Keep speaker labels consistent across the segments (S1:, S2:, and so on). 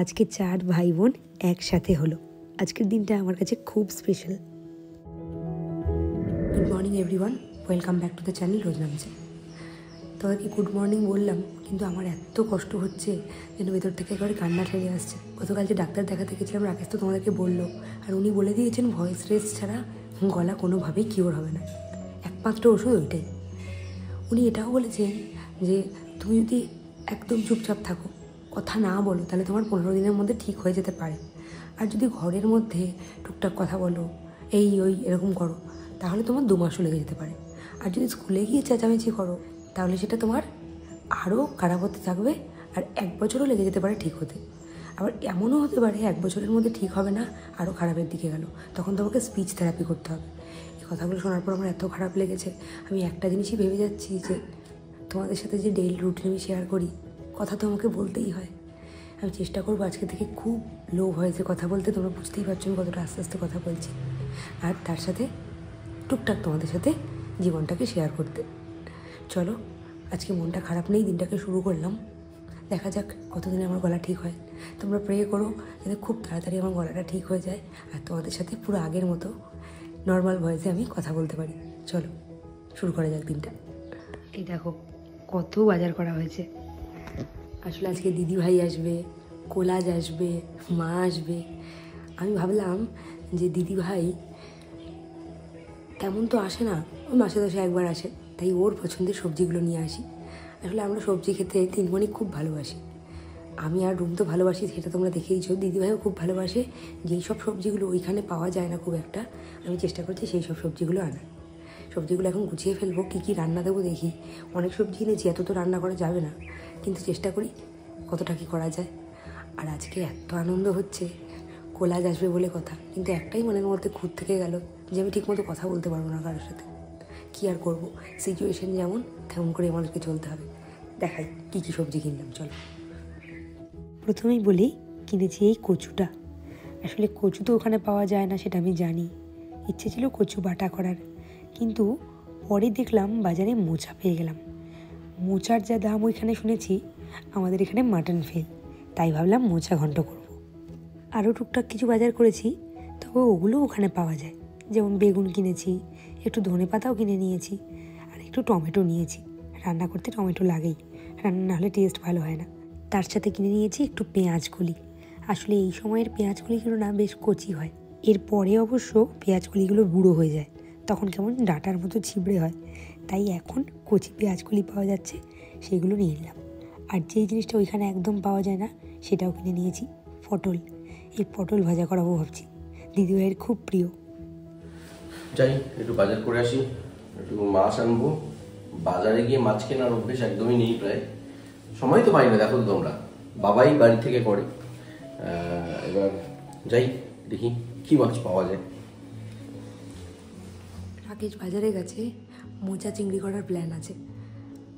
S1: আজকে 4 ভাই বোন একসাথে হলো। আজকের দিনটা আমার কাছে খুব special. Good morning everyone, welcome back to the channel রোজ নামছে। তোমাকে গুড মর্নিং বললাম, কিন্তু আমার এত কষ্ট হচ্ছে যেন ভেতর থেকে একবারে কান্না ঠেলে আসছে। গতকাল যে ডাক্তার দেখাতে গেছিলাম, রাকেশ তো তোমাদেরকে বললো, আর উনি বলে দিয়েছেন ভয়েস রেস্ট ছাড়া গলা কোনোভাবেই কিওর হবে না, একমাত্র ওষুধ ওইটাই। উনি এটাও বলেছেন যে তুমি যদি একদম চুপচাপ থাকো, কথা না বলো, তাহলে তোমার 15 দিনের মধ্যে ঠিক হয়ে যেতে পারে। আর যদি ঘরের মধ্যে টুকটাক কথা বলো, এই ওই এরকম করো, তাহলে তোমার 2 মাসও লেগে যেতে পারে। আর যদি স্কুলে গিয়ে চেঁচামেচি করো, তাহলে সেটা তোমার আরও খারাপ হতে থাকবে, আর 1 বছরও লেগে যেতে পারে ঠিক হতে। আবার এমনও হতে পারে 1 বছরের মধ্যে ঠিক হবে না, আরও খারাপের দিকে গেল, তখন তোমাকে স্পিচ থেরাপি করতে হবে। এই কথাগুলো শোনার পর আমার এত খারাপ লেগেছে। আমি একটা জিনিসই ভেবে যাচ্ছি যে তোমাদের সাথে যে ডেইলি রুটিন আমি শেয়ার করি, কথা তো আমাকে বলতেই হয়। আমি চেষ্টা করবো আজকে থেকে খুব লো ভয়েসে কথা বলতে। তোমরা বুঝতেই পারছো আমি কতটা আস্তে আস্তে কথা বলছি, আর তার সাথে টুকটাক তোমাদের সাথে জীবনটাকে শেয়ার করতে। চলো, আজকে মনটা খারাপ নেই, দিনটাকে শুরু করলাম। দেখা যাক কতদিনে আমার গলা ঠিক হয়। তোমরা প্রে করো যাতে খুব তাড়াতাড়ি আমার গলাটা ঠিক হয়ে যায়, আর তোমাদের সাথে পুরো আগের মতো নর্মাল ভয়েসে আমি কথা বলতে পারি। চলো শুরু করা যাক দিনটা। এই দেখো কত বাজার করা হয়েছে। আসলে আজকে দিদিভাই আসবে, কোলাজ আসবে, মা আসবে। আমি ভাবলাম যে দিদিভাই তেমন তো আসে না, ওই মাসে 10 একবার আসে, তাই ওর পছন্দের সবজিগুলো নিয়ে আসি। আসলে আমরা সবজি খেতে 3 বোনই খুব ভালোবাসি। আমি আর রুম তো ভালোবাসি, সেটা তোমরা দেখেইছো। দিদিভাইও খুব ভালোবাসে। যেই সব সবজিগুলো ওইখানে পাওয়া যায় না খুব একটা, আমি চেষ্টা করছি সেই সব সবজিগুলো আনার। সবজিগুলো এখন গুছিয়ে ফেলবো, কী কী রান্না দেবো দেখি। অনেক সবজি এনেছি, এত তো রান্না করা যাবে না, কিন্তু চেষ্টা করি কতটা কী করা যায়। আর আজকে এত আনন্দ হচ্ছে, কোলাজ আসবে বলে কথা, কিন্তু একটাই মনের মধ্যে খুঁত থেকে গেল যে আমি ঠিকমতো কথা বলতে পারবো না কারোর সাথে। কী আর করবো, সিচুয়েশন যেমন তেমন করে আমাদেরকে চলতে হবে। দেখাই কী কী সবজি কিনলাম, চলো। প্রথমেই বলি, কিনেছি এই কচুটা। আসলে কচু তো ওখানে পাওয়া যায় না, সেটা আমি জানি। ইচ্ছে ছিল কচু বাটা করার, কিন্তু পরে দেখলাম বাজারে মোচা পেয়ে গেলাম। মোচার যা দাম ওইখানে শুনেছি, আমাদের এখানে মাটন ফেল, তাই ভাবলাম মোচা ঘন্ট করব। আরও টুকটাক কিছু বাজার করেছি, তবে ওগুলো ওখানে পাওয়া যায়। যেমন বেগুন কিনেছি, একটু ধনেপাতাও কিনে নিয়েছি, আর একটু টমেটো নিয়েছি। রান্না করতে টমেটো লাগেই, রান্না না হলে টেস্ট ভালো হয় না। তার সাথে কিনে নিয়েছি একটু পেঁয়াজ কলি। আসলে এই সময়ের পেঁয়াজ কলিগুলো না বেশ কচি হয়, এরপরে অবশ্য পেঁয়াজ কলিগুলো বুড়ো হয়ে যায়, তখন কেমন ডাঁটার মতো ছিবড়ে হয়। তাই এখন কচি পেঁয়াজ কলি পাওয়া যাচ্ছে, সেগুলো নিয়ে নিলাম। আর যেই জিনিসটা ওইখানে একদম পাওয়া যায় না, সেটাও কিনে নিয়েছি, পটল। এই পটল ভাজা করাবো ভাবছি, দিদিভাইয়ের খুব প্রিয়।
S2: যাই একটু বাজার করে আসি, একটু মাছ আনবো। বাজারে গিয়ে মাছ কেনার অভ্যেস একদমই নেই, প্রায় সময় তো পাই না। দেখো তো তোমরা, বাবাই বাড়ি থেকে করে। এবার যাই দেখি কি মাছ পাওয়া যায়।
S1: রাকেশ বাজারে গেছে, মোচা চিংড়ি করার প্ল্যান আছে।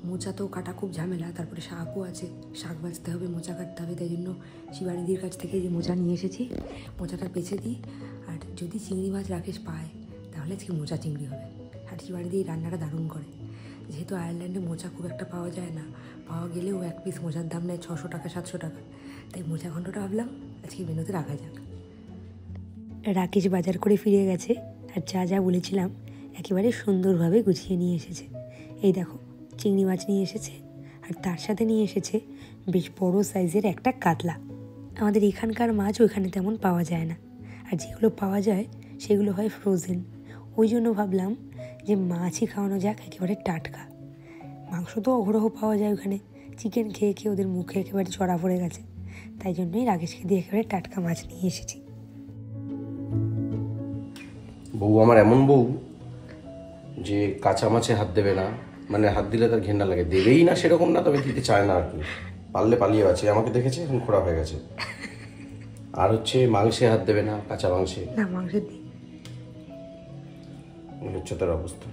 S1: মোচা তো কাটা খুব ঝামেলা, তারপরে শাকও আছে, শাক বাছতে হবে, মোচা কাটতে হবে। তাই জন্য শিবানীদির কাছ থেকে যে মোচা নিয়ে এসেছি, মোচাটা বেছে দিই। আর যদি চিংড়ি মাছ রাকেশ পায়, তাহলে আজকে মোচা চিংড়ি হবে। আর শিবানীদি এই রান্নাটা দারুণ করে। যেহেতু আয়ারল্যান্ডে মোচা খুব একটা পাওয়া যায় না, পাওয়া গেলেও 1 পিস মোচার দাম নেয় 600 টাকা 700 টাকা, তাই মোচা ঘন্টটা ভাবলাম আজকে মেনুতে রাখা যাক। রাকেশ বাজার করে ফিরে গেছে, আর যা যা বলেছিলাম একেবারে সুন্দরভাবে গুছিয়ে নিয়ে এসেছে। এই দেখো, চিংড়ি মাছ নিয়ে এসেছে, আর তার সাথে নিয়ে এসেছে বেশ বড় সাইজের একটা কাতলা। আমাদের এখানকার মাছ ওইখানে তেমন পাওয়া যায় না, আর যেগুলো পাওয়া যায় সেগুলো হয় ফ্রোজেন। ওই জন্য ভাবলাম যে মাছই খাওয়ানো যাক, একেবারে টাটকা। মাংস তো অহরহ পাওয়া যায় ওখানে, চিকেন খেয়ে খেয়ে ওদের মুখে একেবারে চড়া পড়ে গেছে, তাই জন্যই রাকেশকে দিয়ে একেবারে টাটকা মাছ নিয়ে এসেছি।
S2: বউ আমার এমন বউ যে কাঁচা মাছে হাত দেবে না, মানে হাত দিলে তার ঘেন্না লাগে। দেবেই না সেরকম না, তবে দিতে চায় না আর কি। পারলে পালিয়ে আছে, আমাকে দেখেছে এখন খোড়া হয়ে গেছে। আর হচ্ছে মাংসে হাত দেবে না, কাঁচা মাংসে
S1: না, মাংসের দিই
S2: হচ্ছে তার অবস্থা।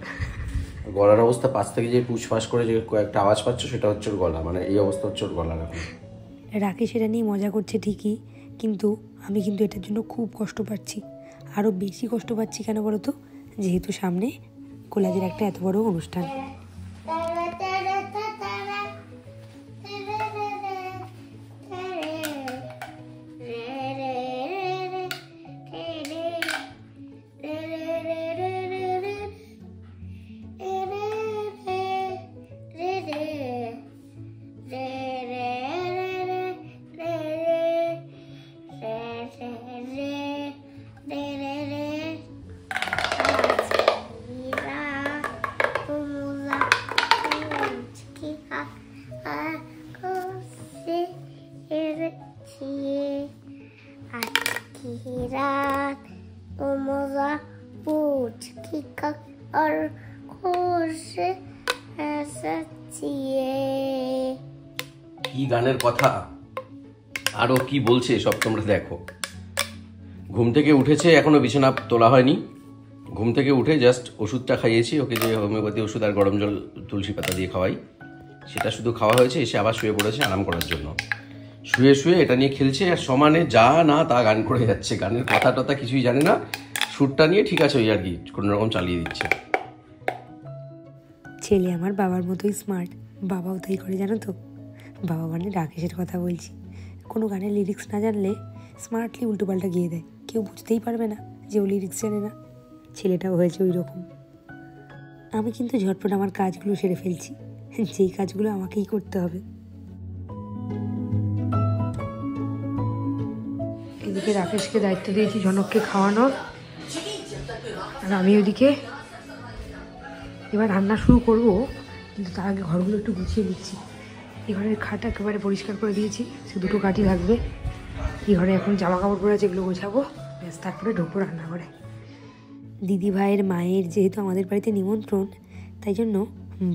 S2: গলার অবস্থা 5 থেকে যে পুষফাস করে যে কয়েকটা আওয়াজ পাচ্ছ, সেটা হচ্ছে ওর গলা, মানে এই অবস্থা হচ্ছে ওর গলার এখন।
S1: রাকেশ এটা নিয়ে মজা করছে ঠিকই, কিন্তু আমি কিন্তু এটার জন্য খুব কষ্ট পাচ্ছি। আরও বেশি কষ্ট পাচ্ছি কেন বলো তো, যেহেতু সামনে কোলাজের একটা এত বড় অনুষ্ঠান।
S3: চিয়ে আজকে রাত ওমরা পুছ কি আর খুশে এসেছিয়ে।
S2: কি গানের কথা, আরো কি বলছে সব তোমরা দেখো। ঘুম থেকে উঠেছে, এখনো বিছানা তোলা হয়নি। ঘুম থেকে উঠে জাস্ট ওষুধটা খাইয়েছি ওকে, যে হোমিওপ্যাথি ওষুধ আর গরম জল তুলসী পাতা দিয়ে খাওয়াই, সেটা শুধু খাওয়া হয়েছে। এসে আবার শুয়ে পড়েছে আরাম করার জন্য। শুয়ে শুয়ে এটা নিয়ে খেলছে আর সমানে যা না তা গান করে যাচ্ছে। গানের কথা টথা কিছুই জানে না, সুরটা নিয়ে ঠিক আছে ওই আর কি কোনো রকম চালিয়ে দিচ্ছে।
S1: ছেলে আমার বাবার মতোই স্মার্ট, বাবাও তাই করে জানো তো। বাবা মানে রাকেশের কথা বলছি। কোনো গানের লিরিক্স না জানলে স্মার্টলি উল্টোপাল্টা গিয়ে দেয়, কেউ বুঝতেই পারবে না যে ও লিরিক্স জানে না। ছেলেটাও হয়েছে ওই রকম। আমি কিন্তু ঝটপট আমার কাজগুলো সেরে ফেলছি, যেই কাজগুলো আমাকেই করতে হবে। এদিকে রাকেশকে দায়িত্ব দিয়েছি ঝনককে খাওয়ানোর, আর আমি ওদিকে এবার রান্না শুরু করব। কিন্তু তার আগে ঘরগুলো একটু গুছিয়ে নিচ্ছি। এই ঘরের খাট একেবারে পরিষ্কার করে দিয়েছি, সে দুটো কাঠি লাগবে। এই ঘরে এখন জামা কাপড় পরে যেগুলো গোছাবো, ব্যাস তারপরে ঢোকবো রান্না করে। দিদি ভাইয়ের মায়ের যেহেতু আমাদের বাড়িতে নিমন্ত্রণ, তাই জন্য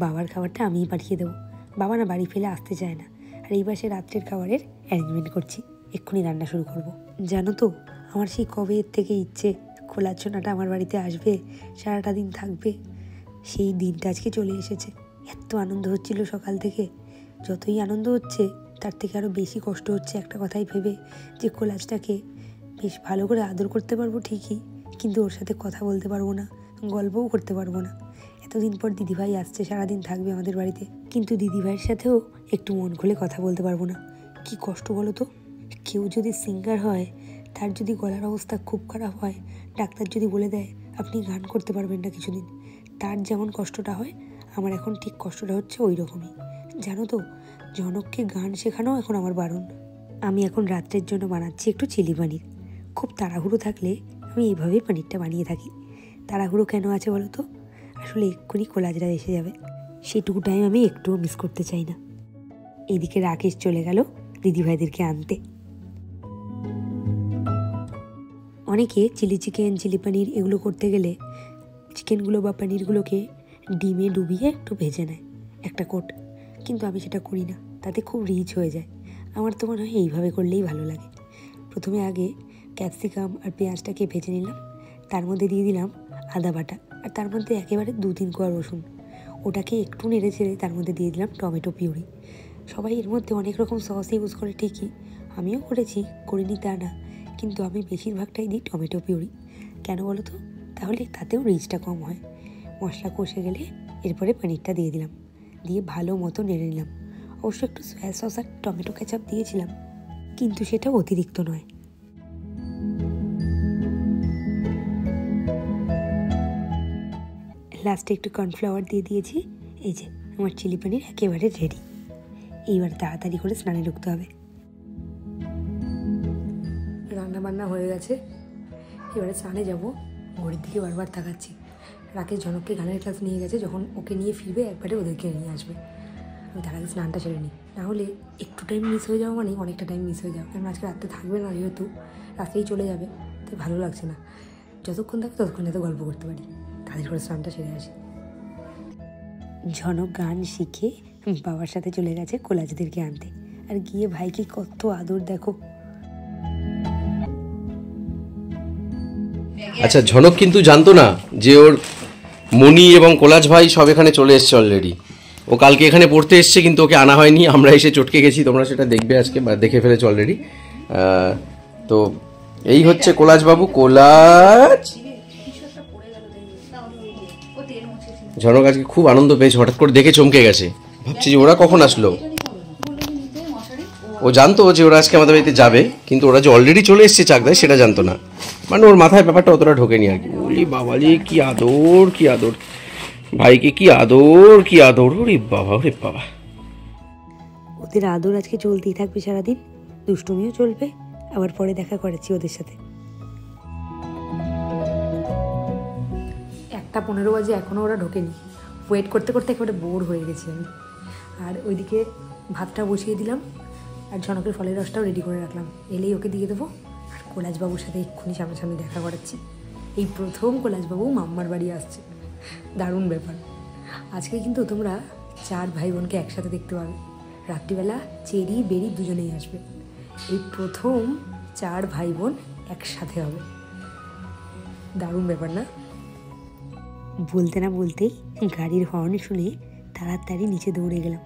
S1: বাবার খাবারটা আমিই পাঠিয়ে দেবো। বাবা না বাড়ি ফেলে আসতে চায় না, আর এইবার সে রাত্রের খাবারের অ্যারেঞ্জমেন্ট করছি। এক্ষুনি রান্না শুরু করব। জানো তো আমার সেই কবে এর থেকে ইচ্ছে খোলার ছোনাটা আমার বাড়িতে আসবে, সারাটা দিন থাকবে। সেই দিনটা আজকে চলে এসেছে। এত আনন্দ হচ্ছিল সকাল থেকে। যতই আনন্দ হচ্ছে তার থেকে আরও বেশি কষ্ট হচ্ছে একটা কথাই ভেবে, যে কোলাজটাকে বেশ ভালো করে আদর করতে পারবো ঠিকই, কিন্তু ওর সাথে কথা বলতে পারবো না, গল্পও করতে পারবো না। এতদিন পর দিদিভাই আসছে, সারাদিন থাকবে আমাদের বাড়িতে, কিন্তু দিদিভাইয়ের সাথেও একটু মন খুলে কথা বলতে পারবো না। কি কষ্ট বলো তো। কেউ যদি সিঙ্গার হয়, তার যদি গলার অবস্থা খুব খারাপ হয়, ডাক্তার যদি বলে দেয় আপনি গান করতে পারবেন না কিছুদিন, তার যেমন কষ্টটা হয়, আমার এখন ঠিক কষ্টটা হচ্ছে ওই রকমই। জানো তো, জনককে গান শেখানো এখন আমার বারণ। আমি এখন রাত্রের জন্য বানাচ্ছি একটু চিলি পনির। খুব তাড়াহুড়ো থাকলে আমি এইভাবেই পনিরটা বানিয়ে থাকি। তাড়াহুড়ো কেন আছে বলো তো? আসলে এক্ষুনি কোলাজরা এসে যাবে, সেটুকু টাইম আমি একটুও মিস করতে চাই না। এদিকে রাকেশ চলে গেল দিদিভাইদেরকে আনতে। অনেকে চিলি চিকেন, চিলি পনির এগুলো করতে গেলে চিকেনগুলো বা পনিরগুলোকে ডিমে ডুবিয়ে একটু ভেজে নেয় একটা কোট, কিন্তু আমি সেটা করি না, তাতে খুব রিচ হয়ে যায়। আমার তো মনে হয় এইভাবে করলেই ভালো লাগে। প্রথমে আগে ক্যাপসিকাম আর পেঁয়াজটাকে ভেজে নিলাম, তার মধ্যে দিয়ে দিলাম আদা বাটা, আর তার মধ্যে একেবারে 2-3 কোয়া রসুন। ওটাকে একটু নেড়ে ছেড়ে তার মধ্যে দিয়ে দিলাম টমেটো পিউরি। সবাই এর মধ্যে অনেক রকম সস ইউজ করে ঠিকই, আমিও করেছি, করিনি তা না, কিন্তু আমি বেশিরভাগটাই দিই টমেটো পিউরি। কেন বলো তো? তাহলে তাতেও রিচটা কম হয়। মশলা কষে গেলে এরপরে পনিরটা দিয়ে দিলাম, দিয়ে ভালো মতো নেড়ে নিলাম। অবশ্য একটু সয়া সস আর টমেটো কেচাপ দিয়েছিলাম, কিন্তু সেটা অতিরিক্ত নয়। লাস্টে একটু কর্নফ্লাওয়ার দিয়ে দিয়েছি। এই যে আমার চিলি পনির একেবারে রেডি। এইবার তাড়াতাড়ি করে স্নানে ঢুকতে হবে। রান্না বান্না হয়ে গেছে, এবারে স্নানে যাবো। ঘড়ির দিকে বারবার তাকাচ্ছি। রাকেশ ঝনককে গানের ক্লাস নিয়ে গেছে, যখন ওকে নিয়ে ফিরবে একবারে ওদেরকে নিয়ে আসবে। আমি তার আগে স্নানটা সেরে নিই, নাহলে একটু টাইম মিস হয়ে যাওয়া মানে অনেকটা টাইম মিস হয়ে যাওয়া। কারণ আজকে রাত্রে থাকবে না, যেহেতু রাতেই চলে যাবে, তাই ভালো লাগছে না। যতক্ষণ থাকবে ততক্ষণ যাতে গল্প করতে পারি। তাদের করে স্নানটা সেরে আসি। ঝনক গান শিখে বাবার সাথে চলে গেছে কোলাজদেরকে আনতে, আর গিয়ে ভাইকে কত আদর দেখো।
S2: আচ্ছা, ঝনক কিন্তু জানতো না যে ওর মনি এবং কোলাজ ভাই সব এখানে চলে এসছে অলরেডি। ও কালকে এখানে পড়তে এসছে, কিন্তু ওকে আনা হয়নি, আমরা এসে চটকে গেছি। তোমরা সেটা দেখবে আজকে, বা দেখে ফেলেছো অলরেডি। তো এই হচ্ছে কোলাজ বাবু। কোলাজ ঝনক আজকে খুব আনন্দ পেয়েছে, হঠাৎ করে দেখে চমকে গেছে, ভাবছি যে ওরা কখন আসলো। ও জানতো যে ওরা আজকে আমাদের বাড়িতে যাবে, কিন্তু ওরা যে অলরেডি চলে এসছে চাকদায় সেটা জানতো না। মানে ওর মাথায় ব্যাপারটা অতটা ঢোকেনি আর কি। ওরে বাবালি, কি আদর, কি আদর ভাইকে, কি আদর, কি আদর। ওরে বাবা, ওরে বাবা।
S1: ওদের আদর আজকে চলতেই থাকবে সারাদিন, দুষ্টুমিও চলবে। আবার পরে দেখা করেছি ওদের সাথে। 1:15 বাজে, এখনও ওরা ঢোকেনি। ওয়েট করতে করতে একেবারে বোর হয়ে গেছি আমি। আর ওইদিকে ভাতটা বসিয়ে দিলাম, আর ঝনকের ফলের রসটাও রেডি করে রাখলাম, এলেই ওকে দিয়ে দেবো। আর কৈলাসবাবুর সাথে এক্ষুনি সামনাসামনি দেখা করাচ্ছি। এই প্রথম কৈলাসবাবু মাম্মার বাড়ি আসছে, দারুণ ব্যাপার। আজকে কিন্তু তোমরা 4 ভাই বোনকে একসাথে দেখতে পাবে। রাত্রিবেলা চেরি বেরি দুজনেই আসবে। এই প্রথম 4 ভাই বোন একসাথে হবে, দারুণ ব্যাপার না? বলতে না বলতেই গাড়ির হর্ন শুনে তাড়াতাড়ি নিচে দৌড়ে গেলাম।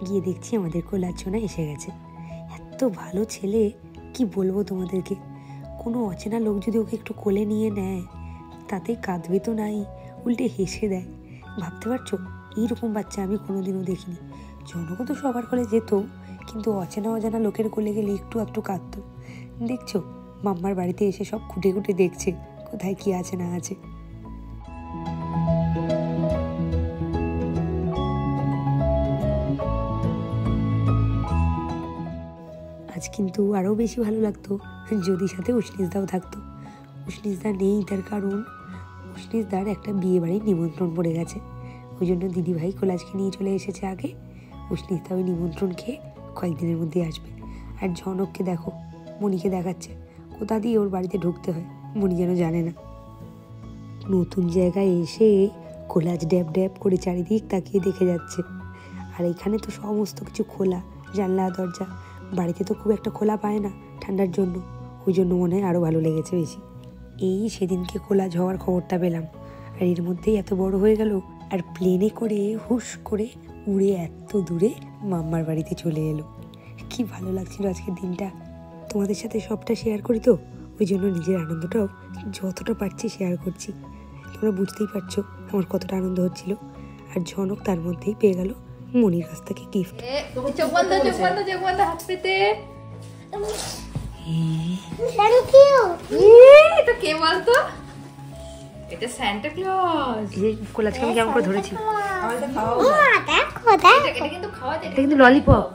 S1: গিয়ে দেখছি আমাদের কৈলাসছোনা এসে গেছে। এত ভালো ছেলে, কি বলবো তোমাদেরকে। কোনো অচেনা লোক যদি ওকে একটু কোলে নিয়ে নেয়, তাতে কাঁদবে তো নাই, উল্টে হেসে দেয়। ভাবতে পারছো, এইরকম বাচ্চা আমি কোনোদিনও দেখিনি। জনকও তো সবার কোলে যেত, কিন্তু অচেনা অজানা লোকের কোলে গেলে একটু আধটু কাঁদতো। দেখছো, মাম্মার বাড়িতে এসে সব খুঁটে খুঁটে দেখছে কোথায় কি আছে না আছে। আজ কিন্তু আরও বেশি ভালো লাগতো যদি সাথে উষ্ণিসদাও থাকতো। উষ্ণিসদা নেই, তার কারণ উষ্ণিসদার একটা বিয়ে বাড়ির নিমন্ত্রণ পড়ে গেছে। ওই জন্য দিদিভাই কৈলাসকে নিয়ে চলে এসেছে আগে। উষ্ণিসদা ওই নিমন্ত্রণ খেয়ে কয়েকদিনের মধ্যে আসবে। আর ঝনককে দেখো, মণিকে দেখাচ্ছে কোথা দিয়ে ওর বাড়িতে ঢুকতে হয়, মণি যেন জানে না। নতুন জায়গায় এসে কৈলাস ড্যাব ড্যাব করে চারিদিক তাকিয়ে দেখে যাচ্ছে। আর এখানে তো সমস্ত কিছু খোলা, জানলা দরজা। বাড়িতে তো খুব একটা খোলা পায় না ঠান্ডার জন্য, ওই জন্য মনে হয় আরও ভালো লেগেছে বেশি। এই সেদিনকে কৈলাস হওয়ার খবরটা পেলাম, আর এর মধ্যেই এত বড় হয়ে গেল। আর প্লেনে করে হুশ করে উড়ে এত দূরে মাম্মার বাড়িতে চলে এলো। কি ভালো লাগছিল আজকের দিনটা। তোমাদের সাথে সবটা শেয়ার করি তো, ওই জন্য নিজের আনন্দটাও যতটা পারছি শেয়ার করছি। তোমরা বুঝতেই পারছো আমার কতটা আনন্দ হচ্ছিল। আর ঝনক তার মধ্যেই পেয়ে গেল মনির কাছ থেকে গিফট।
S4: এটা কে বলতো? এটা সান্টা ক্লজ।
S1: এই কৈলাসকে আমি কেমন করে ধরেছি।
S4: এটা কিন্তু খাওয়া যায়।
S1: এটা কিন্তু ললিপপ।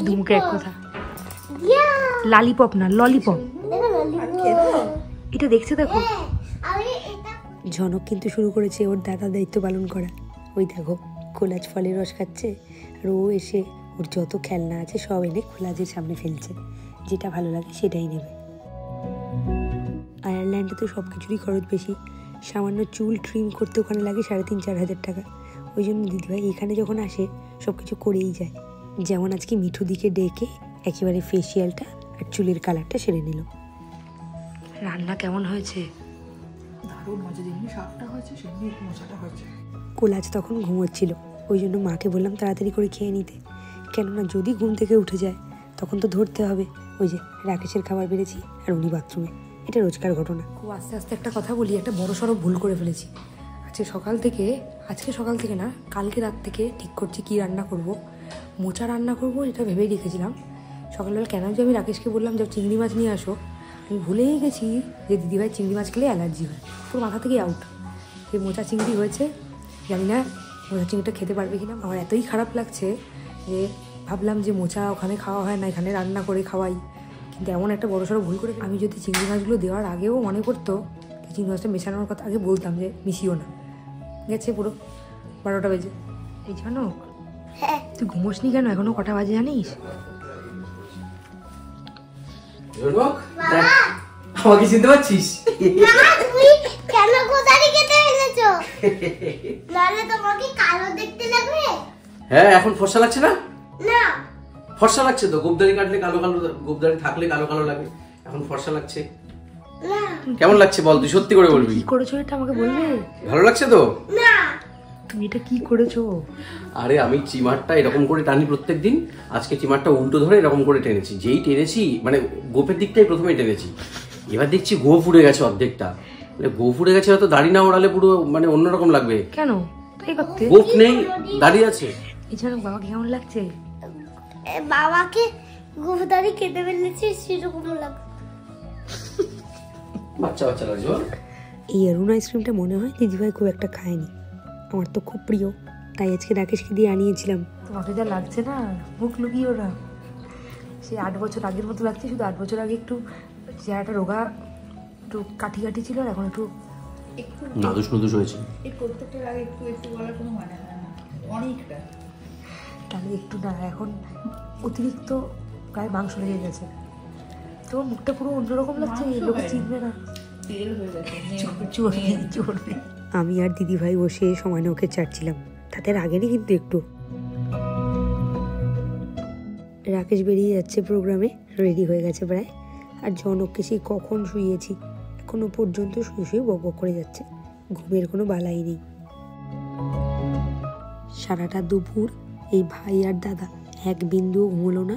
S1: দুমুখে এক কথা, লালিপপ না ললিপপ। এটা দেখছে দেখো। ঝনক কিন্তু শুরু করেছে ওর দাদা দায়িত্ব পালন করা। ওই দেখো, কৈলাস ফলের রস খাচ্ছে, আর ও এসে ওর যত খেলনা আছে সব এনে কৈলাসের সামনে ফেলছে। যেটা ভালো লাগে সেটাই নেবে। আয়ারল্যান্ডে তো সব কিছুরই খরচ বেশি। সামান্য চুল ট্রিম করতে ওখানে লাগে 3,500-4 হাজার টাকা। ওই জন্য দিদিভাই এখানে যখন আসে সব কিছু করেই যায়। যেমন আজকে মিঠু দিকে ডেকে একেবারে ফেসিয়ালটা আর চুলের কালারটা সেরে নিল। রান্না কেমন হয়েছে?
S4: দারুণ মজা, যেমনি শাকটা হয়েছে সেমনি মশাটা হয়েছে।
S1: কৈলাস তখন ঘুমোচ্ছিল, ওই জন্য মাকে বললাম তাড়াতাড়ি করে খেয়ে নিতে। কেননা যদি ঘুম থেকে উঠে যায় তখন তো ধরতে হবে। ওই যে রাকেশের খাবার বেড়েছি আর উনি বাথরুমে, এটা রোজকার ঘটনা। খুব আস্তে আস্তে একটা কথা বলি, একটা বড়সড় ভুল করে ফেলেছি। আজকে সকাল থেকে না, কালকে রাত থেকে ঠিক করছি কি রান্না করব। মোচা রান্না করব এটা ভেবেই রেখেছিলাম। সকালবেলা কেন যে আমি রাকেশকে বললাম যে চিংড়ি মাছ নিয়ে আসো, আমি ভুলেই গেছি যে দিদিভাই চিংড়ি মাছ খেলে অ্যালার্জি হয়। পুরো মাথা থেকে আউট। এই মোচা চিংড়ি হয়েছে, জানি না মোচা চিংড়িটা খেতে পারবে কিনা। আমার এতই খারাপ লাগছে যে ভাবলাম যে মোচা ওখানে খাওয়া হয় না, এখানে রান্না করে খাওয়াই। কিন্তু এমন একটা বড়সড় ভুল করে আমি যদি চিংড়ি মাছগুলো দেওয়ার আগেও মনে করতো চিংড়ি মাছটা মেশানোর কথা, আগে বলতাম যে মিশিও না। গেছে পুরো 12টা বেজে। এই ঝনক, তুই ঘুমোসনি কেন? এখনো কটা বাজে জানিস?
S2: আমাকে চিনতে পারছিস?
S3: কেন কোথায় কেটে ফেলেছো? নালে তোমাকে কালো দেখতে লাগবে।
S2: হ্যাঁ, এখন ফর্সা লাগছে না?
S3: না,
S2: ফর্সা লাগছে তো। গোবদারি কাটলে কালো কালো, গোবদারি থাকলে কালো কালো লাগে। এখন ফর্সা লাগছে।
S3: না,
S2: কেমন লাগছে বল, তুই সত্যি করে বলবি।
S1: কি করেছো এটা আমাকে বলবে?
S2: ভালো লাগছে তো?
S3: না।
S1: তুমি এটা কি করেছো?
S2: আরে আমি চিমারটা এরকম করে টানি প্রত্যেকদিন। আজকে চিমারটা উল্টো ধরে এরকম করে টেনেছি। যেই টেনেছি, মানে গোপের দিকটাই প্রথমে টেনেছি। এবার দেখছি গো ফুড়ে গেছে অর্ধেকটা। গো ফুড়ে গেছে, হয়তো দাড়ি না ওড়ালে পুরো মানে অন্যরকম লাগবে।
S1: কেন তাই করতে?
S2: গোপ নেই, দাড়ি আছে।
S1: এই ঝনক, বাবাকে কেমন লাগছে?
S3: বাবাকে গোবদারি কেটে ফেলেছি সেরকম লাগবে।
S2: বাচ্চা বাচ্চা লাগছে।
S1: এই অরুণ আইসক্রিমটা মনে হয় দিদিভাই খুব একটা খায়নি। আমার তো খুব প্রিয়, তাই আজকে রাকেশকে দিয়ে আনিয়েছিলাম। তোমাকে যা লাগছে না, মুখ লুকিয়ে ওরা সে 8 বছর আগের মতো লাগছে। শুধু 8 বছর আগে একটু চেহারাটা রোগা, একটু কাঠি কাঠি ছিল, আর এখন একটু
S2: নাদুস নদুস হয়েছে।
S4: এই প্রত্যেকটার আগে একটু একটু বলার কোনো মানে হয় না, অনেকটা।
S1: তাহলে একটু না, এখন অতিরিক্ত গায়ে মাংস লেগে গেছে। তোর মুখটা পুরো অন্যরকম লাগছে, লোকে চিনবে না।
S4: তেল হয়ে গেছে
S1: চড়বে। আমি আর দিদিভাই বসে সময় ওকে চাটছিলাম, তাতে রাগেনি কিন্তু একটু। রাকেশ বেরিয়ে যাচ্ছে প্রোগ্রামে, রেডি হয়ে গেছে প্রায়। আর জনককে সেই কখন শুইয়েছি, এখনো পর্যন্ত শুয়ে শুয়ে বক বক করে যাচ্ছে, ঘুমের কোনো বালাই নেই। সারাটা দুপুর এই ভাই আর দাদা এক বিন্দুও ঘুমোলো না,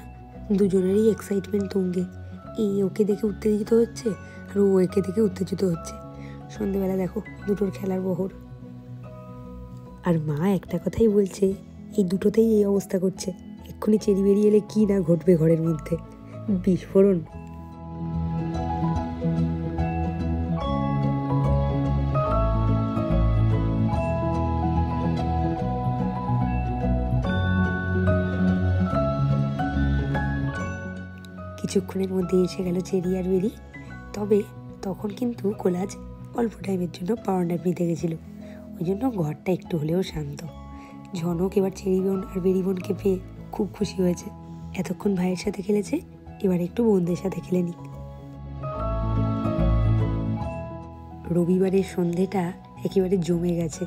S1: দুজনেরই এক্সাইটমেন্ট তুঙ্গে। এই ওকে দেখে উত্তেজিত হচ্ছে আর ও একে দেখে উত্তেজিত হচ্ছে। সন্ধ্যেবেলা দেখো দুটোর খেলার বহর। আর মা একটা কথাই বলছে, এই দুটোতেই এই অবস্থা করছে, এক্ষুনি চেরি বেরিয়ে এলে কি না ঘটবে ঘরের মধ্যে, বিস্ফোরণ। কিছুক্ষণের মধ্যে এসে গেল চেরি আর বেরি। তবে তখন কিন্তু কোলাজ অল্প টাইমের জন্য পাওয়ার ন্যাপ নিতে গেছিল, ওই জন্য ঘরটা একটু হলেও শান্ত। ঝনক এবার চেরি বোন আর বেরি বোনকে পেয়ে খুব খুশি হয়েছে। এতক্ষণ ভাইয়ের সাথে খেলেছে, এবার একটু বোনদের সাথে খেলে নিক। রবিবারের সন্ধেটা একেবারে জমে গেছে,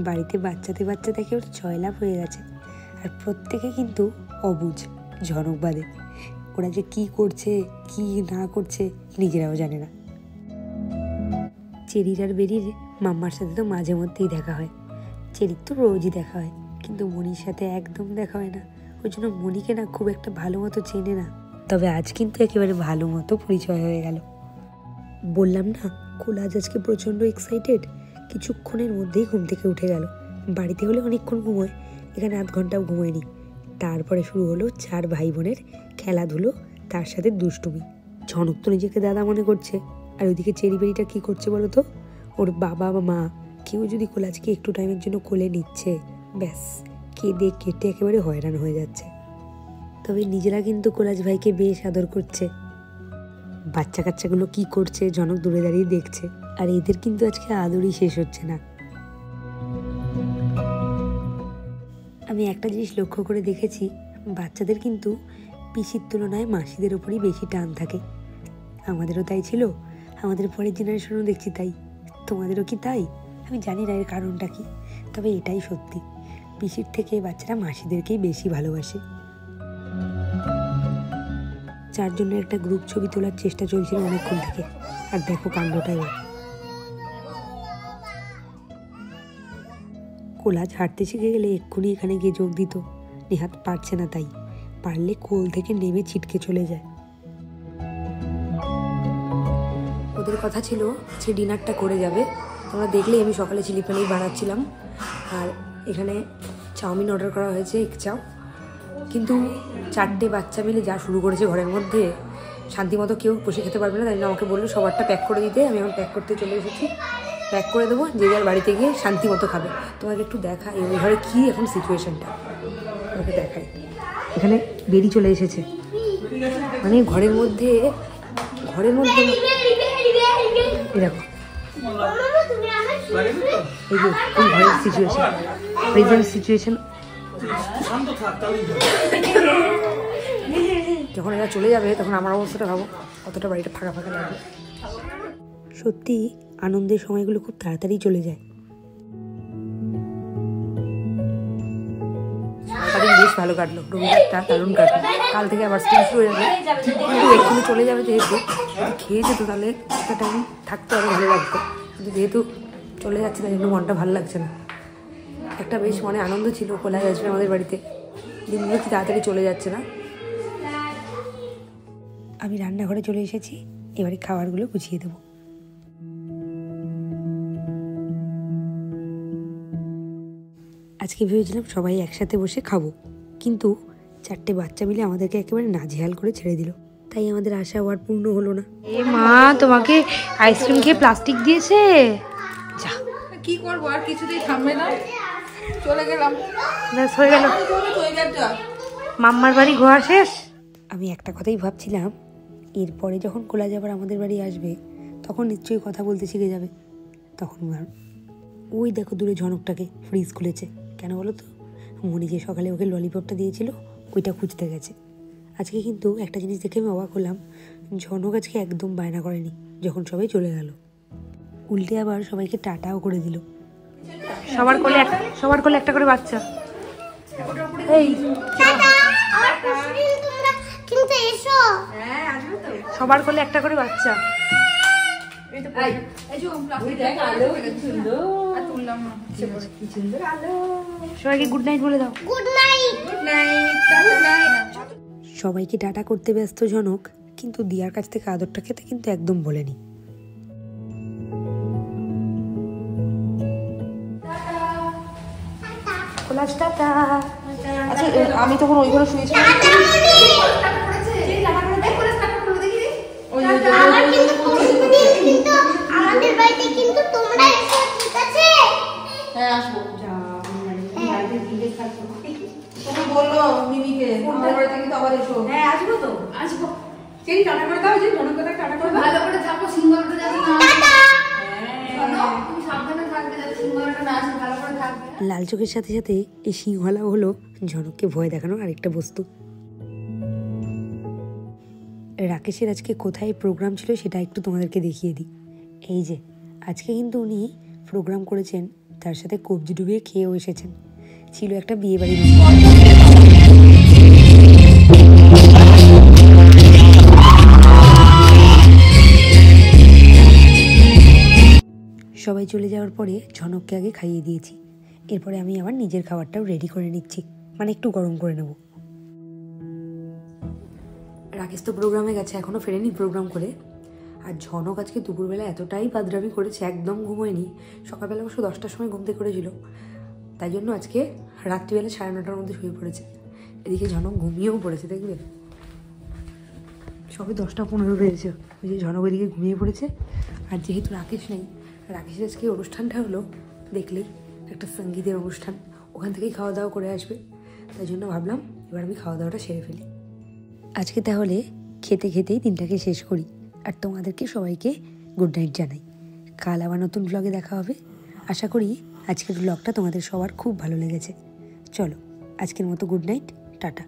S1: বাড়িতে বাচ্চাতে একেবারে জয়লাভ হয়ে গেছে। আর প্রত্যেকে কিন্তু অবুঝ, ঝনক বাদে। ওরা যে কি করছে কি না করছে নিজেরাও জানে না। চেরির আর বেরির মাম্মার সাথে তো মাঝে মধ্যেই দেখা হয়, চেরির তো রোজই দেখা হয়, কিন্তু মনির সাথে একদম দেখা হয় না। ওই জন্য মনিকে না খুব একটা ভালো মতো চেনে না। তবে আজ কিন্তু একেবারে ভালো মতো পরিচয় হয়ে গেল। বললাম না কোলাজ আজকে প্রচণ্ড এক্সাইটেড। কিছুক্ষণের মধ্যেই ঘুম থেকে উঠে গেল। বাড়িতে হলে অনেকক্ষণ ঘুমোয়, এখানে আধ ঘন্টাও ঘুমোয়নি। তারপরে শুরু হলো 4 ভাই বোনের খেলাধুলো, তার সাথে দুষ্টুমি। ঝনক তো নিজেকে দাদা মনে করছে, আর ওইদিকে চেরি বেরিটা কী করছে বলো তো, ওর বাবা বা মা কেউ যদি কোলাজকে একটু টাইমের জন্য কোলে নিচ্ছে, ব্যাস কেঁদে কেটে একেবারে হয়রান হয়ে যাচ্ছে। তবে নিজেরা কিন্তু কোলাজ ভাইকে বেশ আদর করছে। বাচ্চা কাচ্চাগুলো কি করছে ঝনক দূরে দাঁড়িয়ে দেখছে, আর এদের কিন্তু আজকে আদরই শেষ হচ্ছে না। আমি একটা জিনিস লক্ষ্য করে দেখেছি, বাচ্চাদের কিন্তু পিসির তুলনায় মাসিদের ওপরই বেশি টান থাকে। আমাদেরও তাই ছিল, আমাদের পরের জেনারেশনও দেখছি তাই। তোমাদেরও কি তাই? আমি জানি না এর কারণটা কি, তবে এটাই সত্যি, পিসির থেকে বাচ্চারা মাসিদেরকেই বেশি ভালোবাসে। 4 জনের একটা গ্রুপ ছবি তোলার চেষ্টা চলছিল অনেকক্ষণ থেকে, আর দেখো কাণ্ডটা এবার। কোলাজ হাঁটতে শিখে গেলে এক্ষুনি এখানে গিয়ে যোগ দিত, নেহাত পারছে না, তাই পারলে কোল থেকে নেমে ছিটকে চলে যায়। ওদের কথা ছিল যে ডিনারটা করে যাবে, তোমরা দেখলেই আমি সকালে চিলি পনির বানাচ্ছিলাম, আর এখানে চাউমিন অর্ডার করা হয়েছে, এগ চাও। কিন্তু 4টে বাচ্চা মিলে যা শুরু করেছে ঘরের মধ্যে, শান্তিমতো কেউ বসে খেতে পারবে না। তাই জন্য আমাকে বললো সবারটা প্যাক করে দিতে, আমি এখন প্যাক করতে চলে এসেছি। প্যাক করে দেবো, যে যার বাড়িতে গিয়ে শান্তি মতো খাবে। তোমাকে একটু দেখাই ওই ঘরে কী এখন সিচুয়েশনটা, তোমাকে দেখাই। এখানে বেরি চলে এসেছে, মানে ঘরের মধ্যে এই দেখো, এই যে এই ঘরের সিচুয়েশন, প্রেজেন্ট সিচুয়েশন। যখন এরা চলে যাবে তখন আমার অবস্থাটা ভাবো, কতটা বাড়িটা ফাঁকা ফাঁকা লাগবে। সত্যি আনন্দের সময়গুলো খুব তাড়াতাড়ি চলে যায়। সারাদিন বেশ ভালো কাটলো, রবিবারটা দারুণ কাটলো। কাল থেকে আবার স্কুল শুরু হয়ে যাবে, কিন্তু এক্ষুনি চলে যাবে যেহেতু, খেয়ে যেত তাহলে একটা টাইম থাকতে আরও ভালো লাগতো, কিন্তু যেহেতু চলে যাচ্ছে তাই জন্য মনটা ভালো লাগছে না। একটা বেশ মনে আনন্দ ছিল, কোলাজ আসবে আমাদের বাড়িতে, দিনগুলো কি তাড়াতাড়ি চলে যাচ্ছে না। আমি রান্নাঘরে চলে এসেছি, এবারে খাবারগুলো গুছিয়ে দেবো। আজকে ভেবেছিলাম সবাই একসাথে বসে খাবো, কিন্তু 4টে বাচ্চা মিলে আমাদেরকে একেবারে নাজেহাল করে ছেড়ে দিল, তাই আমাদের আশা আর পূর্ণ হলো না। এ মা, তোমাকে আইসক্রিম খেয়ে প্লাস্টিক দিয়েছে, যা
S4: কি করবো, আর কিছুতেই থামবে না, চলে গেলাম,
S1: ব্যাস হয়ে গেল, মাম্মার বাড়ি ঘোরা শেষ। আমি একটা কথাই ভাবছিলাম, এরপরে যখন কোলাজ আবার আমাদের বাড়ি আসবে তখন নিশ্চয়ই কথা বলতে শিখে যাবে। তখন ওই দেখো দূরে ঝনকটাকে ফ্রিজ খুলেছে, কেন বলো তো? মনি যে সকালে ওকে ললিপপটা দিয়েছিল ওইটা খুঁজতে গেছে। আজকে কিন্তু একটা জিনিস দেখে আমি অবাক হলাম, ঝনক আজকে একদম বায়না করেনি যখন সবাই চলে গেল, উল্টে আবার সবাইকে টাটাও করে দিল। সবার কোলে একটা করে বাচ্চা। এই
S3: আমার খুশি তোমরা কিন্তু এসো।
S1: সবার কোলে একটা করে বাচ্চা। সবাইকে গুড নাইট বলে দাও।
S3: Good night.
S1: সবাইকে টাটা করতে ব্যস্ত ঝনক, কিন্তু দিয়ার কাছ থেকে আদরটা খেতে কিন্তু একদম বলেনি।
S4: আচ্ছা আমি তখন ওই ঘরে শুয়েছিলাম।
S3: আমার কিন্তু পছন্দের, কিন্তু আমাদের বাড়িতে কিন্তু তোমরা এসো, ঠিক আছে?
S4: হ্যাঁ আসবো। তুমি বললো মিমিকে আমার বাড়িতে কিন্তু আবার এসো।
S1: হ্যাঁ আসবো তো, আসবো। সেই টাটা করে দাও, যে মনে করে টাটা করে দাও।
S5: ভালো করে থাকো, সিঙ্গলটা যাতে না আসে। তুমি সাবধানে থাকবে যাতে সিঙ্গলটা না আসে, ভালো করে থাকবে।
S1: লাল চোখের সাথে সাথে এই সিংহলাও হলো ঝনককে ভয় দেখানোর আরেকটা বস্তু। রাকেশের আজকে কোথায় প্রোগ্রাম ছিল সেটা একটু তোমাদেরকে দেখিয়ে দিই। এই যে আজকে কিন্তু উনি প্রোগ্রাম করেছেন, তার সাথে কবজি ডুবিয়ে খেয়েও এসেছেন। ছিল একটা বিয়ে বাড়ির সবাই চলে যাওয়ার পরে ঝনককে আগে খাইয়ে দিয়েছি। এরপরে আমি আবার নিজের খাবারটাও রেডি করে নিচ্ছি, মানে একটু গরম করে নেব। রাকেশ তো প্রোগ্রামে গেছে, এখনো ফেরেনি প্রোগ্রাম করে। আর ঝনক আজকে দুপুরবেলা এতটাই বাদরামি করেছে, একদম ঘুমোয়নি। সকালবেলা অবশ্য 10টার সময় ঘুমতে করেছিল, তাই জন্য আজকে রাত্রিবেলা 9:30টার মধ্যে শুয়ে পড়েছে। এদিকে ঝনক ঘুমিয়েও পড়েছে, দেখবে সবে 10টা 15 রয়েছে। ওই যে ঝনক ওইদিকে ঘুমিয়ে পড়েছে। আর যেহেতু রাকেশ নেই, রাকেশের আজকে অনুষ্ঠানটা হলো দেখলেই একটা সঙ্গীতের অনুষ্ঠান, ওখান থেকেই খাওয়া দাওয়া করে আসবে। তাই জন্য ভাবলাম এবার আমি খাওয়া দাওয়াটা সেরে ফেলি। আজকে তাহলে খেতে খেতেই দিনটাকে শেষ করি, আর তোমাদেরকে সবাইকে গুড নাইট জানাই। কাল আবার নতুন ব্লগে দেখা হবে। আশা করি আজকের ব্লগটা তোমাদের সবার খুব ভালো লেগেছে। চলো আজকের মতো গুড নাইট, টাটা।